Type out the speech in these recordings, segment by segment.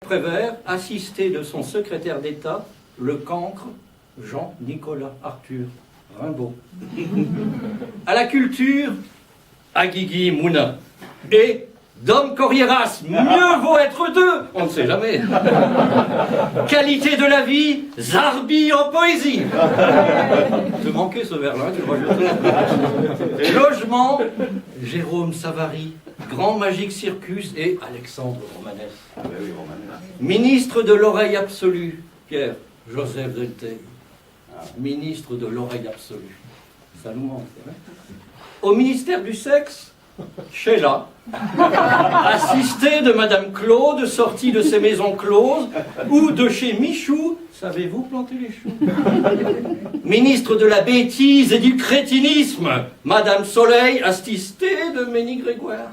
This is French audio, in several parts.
Prévert, assisté de son secrétaire d'État, le cancre Jean-Nicolas Arthur Rimbaud. À la culture, Aguigui Mouna. Et Dom Corrieras, mieux vaut être deux, on ne sait jamais. Qualité de la vie, Zarbi en poésie. Te manquait ce vers-là, tu le rajoutes. Logement, Jérôme Savary, Grand Magique Circus et Alexandre Romanès. Ah ben oui, Romanès. Ministre de l'oreille absolue, Pierre Joseph Delteil. Ministre de l'oreille absolue. Ça nous manque, c'est vrai. Au ministère du sexe, Sheila, assistée de Madame Claude, sortie de ses maisons closes, ou de chez Michou, savez-vous planter les choux? Ministre de la bêtise et du crétinisme, Madame Soleil, assistée de Ménie Grégoire.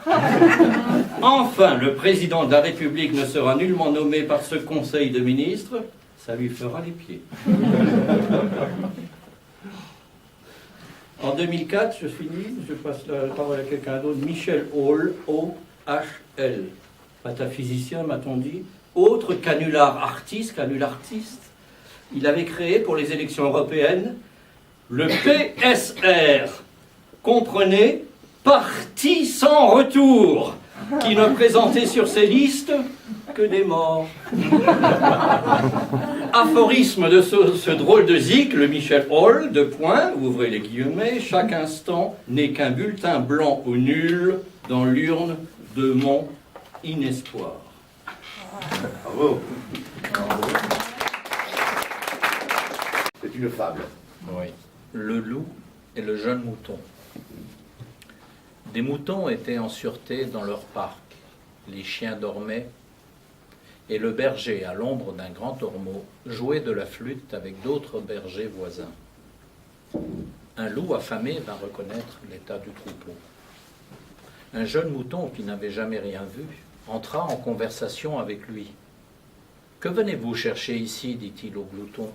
Enfin, le président de la République ne sera nullement nommé par ce conseil de ministres, ça lui fera les pieds. En 2004, je finis, je passe la parole à quelqu'un d'autre, Michel Hall, O-H-L, pataphysicien, m'a-t-on dit, autre canulartiste, il avait créé pour les élections européennes le PSR, comprenez, Parti sans retour, qui ne présentait sur ses listes que des morts. Aphorisme de ce drôle de zik, le Michel Hall, deux points, ouvrez les guillemets, chaque instant n'est qu'un bulletin blanc ou nul dans l'urne de mon inespoir. Bravo. C'est une fable. Oui. Le loup et le jeune mouton. Des moutons étaient en sûreté dans leur parc. Les chiens dormaient et le berger, à l'ombre d'un grand ormeau, jouait de la flûte avec d'autres bergers voisins. Un loup affamé vint reconnaître l'état du troupeau. Un jeune mouton qui n'avait jamais rien vu entra en conversation avec lui. « Que venez-vous chercher ici » dit-il au glouton.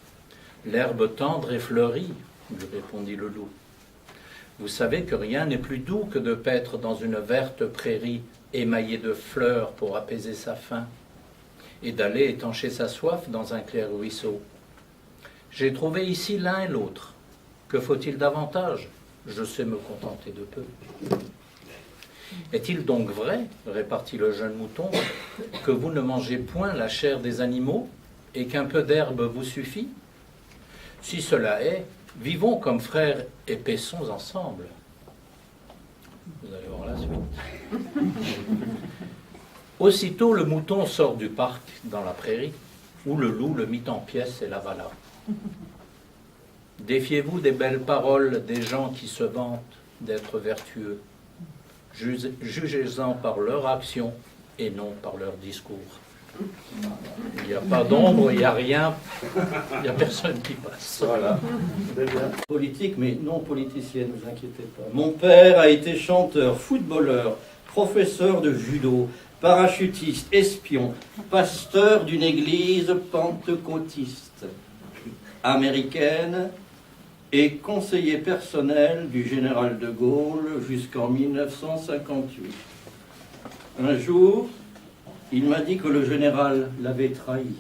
« L'herbe tendre et fleurie » lui répondit le loup. « Vous savez que rien n'est plus doux que de paître dans une verte prairie émaillée de fleurs pour apaiser sa faim, et d'aller étancher sa soif dans un clair ruisseau. J'ai trouvé ici l'un et l'autre. Que faut-il davantage? Je sais me contenter de peu. Est-il donc vrai, répartit le jeune mouton, que vous ne mangez point la chair des animaux et qu'un peu d'herbe vous suffit? Si cela est, vivons comme frères et paissons ensemble. Vous allez voir la suite. Aussitôt, le mouton sort du parc dans la prairie, où le loup le mit en pièces et l'avala. Défiez-vous des belles paroles des gens qui se vantent d'être vertueux. Jugez-en par leur action et non par leur discours. Il n'y a pas d'ombre, il n'y a rien, il n'y a personne qui passe. Voilà. Politique, mais non politicienne, ne vous inquiétez pas. Mon père a été chanteur, footballeur, professeur de judo, parachutiste, espion, pasteur d'une église pentecôtiste américaine et conseiller personnel du général de Gaulle jusqu'en 1958. Un jour, il m'a dit que le général l'avait trahi.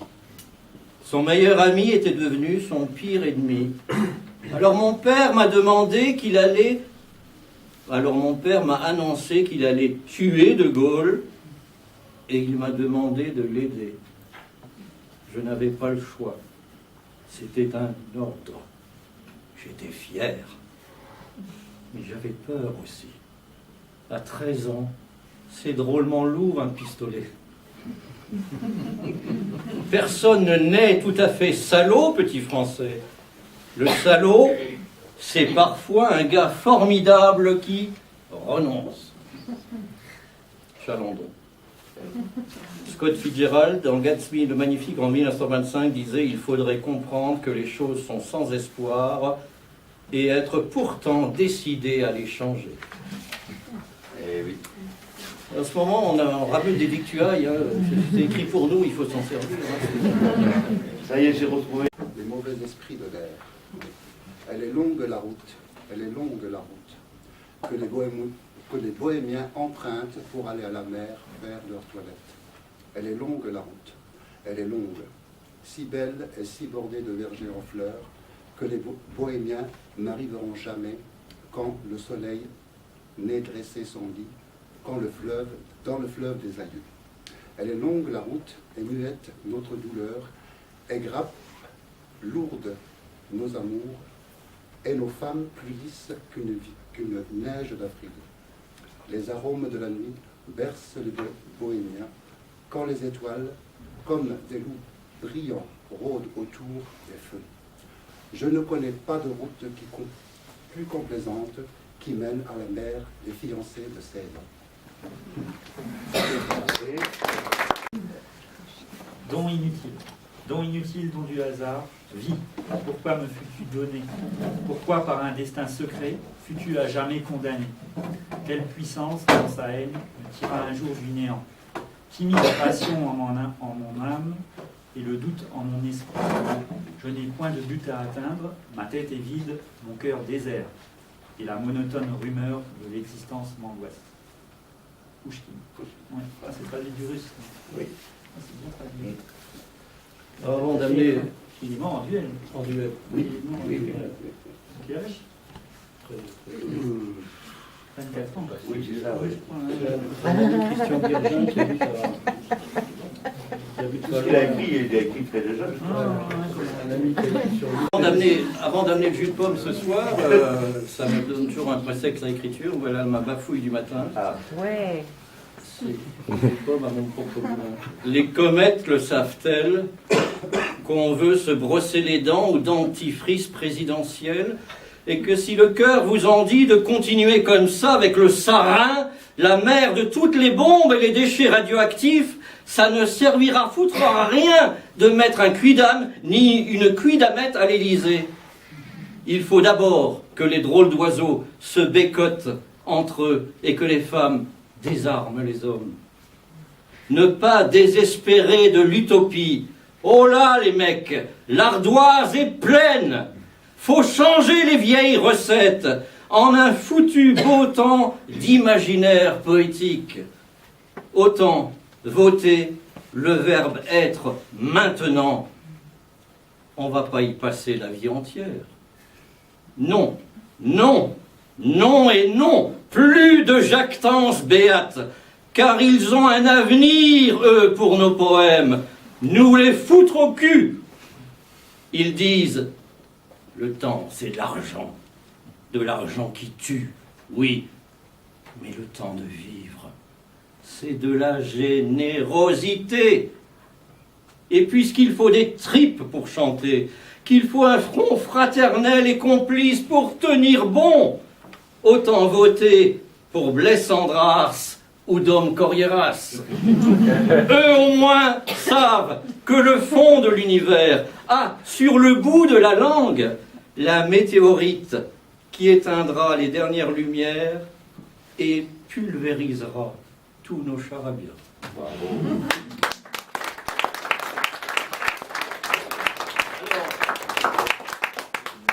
Son meilleur ami était devenu son pire ennemi. Alors mon père m'a annoncé qu'il allait tuer de Gaulle et il m'a demandé de l'aider. Je n'avais pas le choix. C'était un ordre. J'étais fier. Mais j'avais peur aussi. À 13 ans, c'est drôlement lourd un pistolet. Personne ne naît tout à fait salaud, petit français. Le salaud, c'est parfois un gars formidable qui renonce. Chalandon. Scott Fitzgerald, dans Gatsby le Magnifique en 1925, disait « Il faudrait comprendre que les choses sont sans espoir et être pourtant décidé à les changer. » Eh oui. En ce moment, on ramène des victuailles, hein. C'est écrit pour nous, il faut s'en servir. Hein. Ça y est, j'ai retrouvé. Les mauvais esprits de l'air. Elle est longue la route, elle est longue la route, que les bohémiens empruntent pour aller à la mer vers leurs toilettes. Elle est longue la route, elle est longue, si belle et si bordée de vergers en fleurs que les bohémiens n'arriveront jamais quand le soleil n'ait dressé son lit, dans le fleuve des aïeux. Elle est longue la route et muette notre douleur, et grappe lourde nos amours, et nos femmes plus lisses qu'une neige d'avril. Les arômes de la nuit bercent les bohémiens, quand les étoiles, comme des loups brillants, rôdent autour des feux. Je ne connais pas de route plus complaisante qui mène à la mer des fiancés de Ceylan. Don inutile, don du hasard, vie, pourquoi me fus-tu donné? Pourquoi par un destin secret fus-tu à jamais condamné? Quelle puissance dans sa haine me tira un jour du néant? Qui mit la passion en mon âme et le doute en mon esprit? Je n'ai point de but à atteindre, ma tête est vide, mon cœur désert, et la monotone rumeur de l'existence m'angoisse. Pouchkine. Ouais. Ah, c'est traduit du russe. Oui. Ah, c'est bien traduit. Avant d'amener Il est mort en duel. en duel. Il est mort en Oui, duel. oui. Quel âge 24 ans. Oui, c'est ça, oui. Christian Birgin qui a vu ça. Qui a vu Tout ce qu'il a écrit, il a écrit très déjà. un ami qui a écrit sur lui. Avant d'amener le jus de pomme ce soir, ça me donne toujours un prétexte à l'écriture. Voilà ma bafouille du matin. Ah. Ouais. C'est des pommes à mon propre boulin. Les comètes le savent-elles qu'on veut se brosser les dents au dentifrice présidentiel et que si le cœur vous en dit de continuer comme ça avec le sarin, la mer de toutes les bombes et les déchets radioactifs, ça ne servira à foutre à rien de mettre un quidam ni une quidamette à l'Élysée. Il faut d'abord que les drôles d'oiseaux se bécotent entre eux et que les femmes désarment les hommes. Ne pas désespérer de l'utopie. Oh là les mecs, l'ardoise est pleine. Faut changer les vieilles recettes en un foutu beau temps d'imaginaire poétique. Autant voter le verbe être maintenant. On va pas y passer la vie entière. Non, non, non et non. Plus de jactance béate, car ils ont un avenir, eux, pour nos poèmes. Nous les foutre au cul. Ils disent, le temps, c'est de l'argent qui tue, oui, mais le temps de vivre, c'est de la générosité. Et puisqu'il faut des tripes pour chanter, qu'il faut un front fraternel et complice pour tenir bon, autant voter pour Blaise Cendrars ou Dom Corrieras. Eux au moins savent que le fond de l'univers a sur le bout de la langue la météorite qui éteindra les dernières lumières et pulvérisera tous nos charabia. Bravo.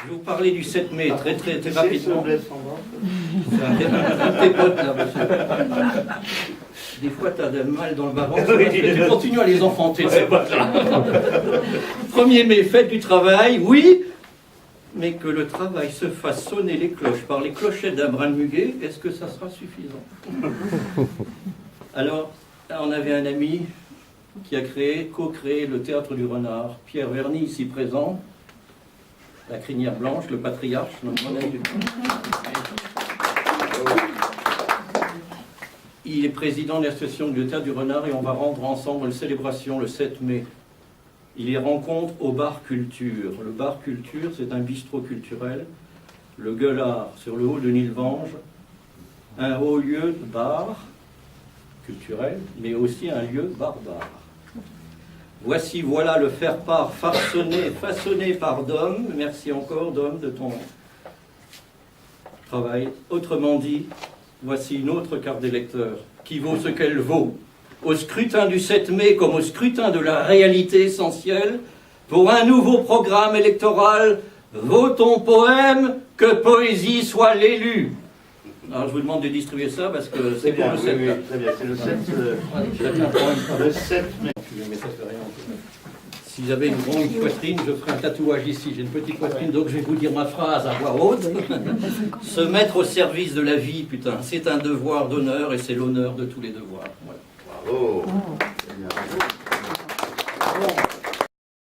Je vais vous parler du 7 mai très rapidement. C'est un de tes potes là, monsieur. Des fois, tu as mal dans le bas-ventre, parce que tu continues à les enfanter, ces potes-là. 1er mai, fête du travail, oui, mais que le travail se fasse sonner les cloches par les clochettes d'un brin de muguet, est-ce que ça sera suffisant? Alors, on avait un ami qui a co-créé le Théâtre du Renard, Pierre Verny, ici présent, la crinière blanche, le patriarche, notre monnaie du Il est président de l'association du Théâtre du Renard et on va rendre ensemble une célébration le 7 mai. Il y rencontre au bar Culture. Le bar Culture, c'est un bistrot culturel. Le Gueulard, sur le haut de Nilvange, un haut lieu de bar culturel, mais aussi un lieu barbare. Voici, voilà le faire-part façonné par Dom. Merci encore, Dom, de ton travail. Autrement dit, voici une autre carte d'électeur qui vaut ce qu'elle vaut. Au scrutin du 7 mai, comme au scrutin de la réalité essentielle, pour un nouveau programme électoral, votons poème, que poésie soit l'élu. Alors je vous demande de distribuer ça parce que C'est c'est pour bien, le oui, 7. oui, là. très bien. C'est le 7. Chacun prend une Le 7 mai. Mais ça fait rien. Si j'avais une grande poitrine, je ferais un tatouage ici. J'ai une petite poitrine, donc je vais vous dire ma phrase à voix haute. Se mettre au service de la vie, putain, c'est un devoir d'honneur et c'est l'honneur de tous les devoirs. Voilà. Bravo. C'est bien. Bon.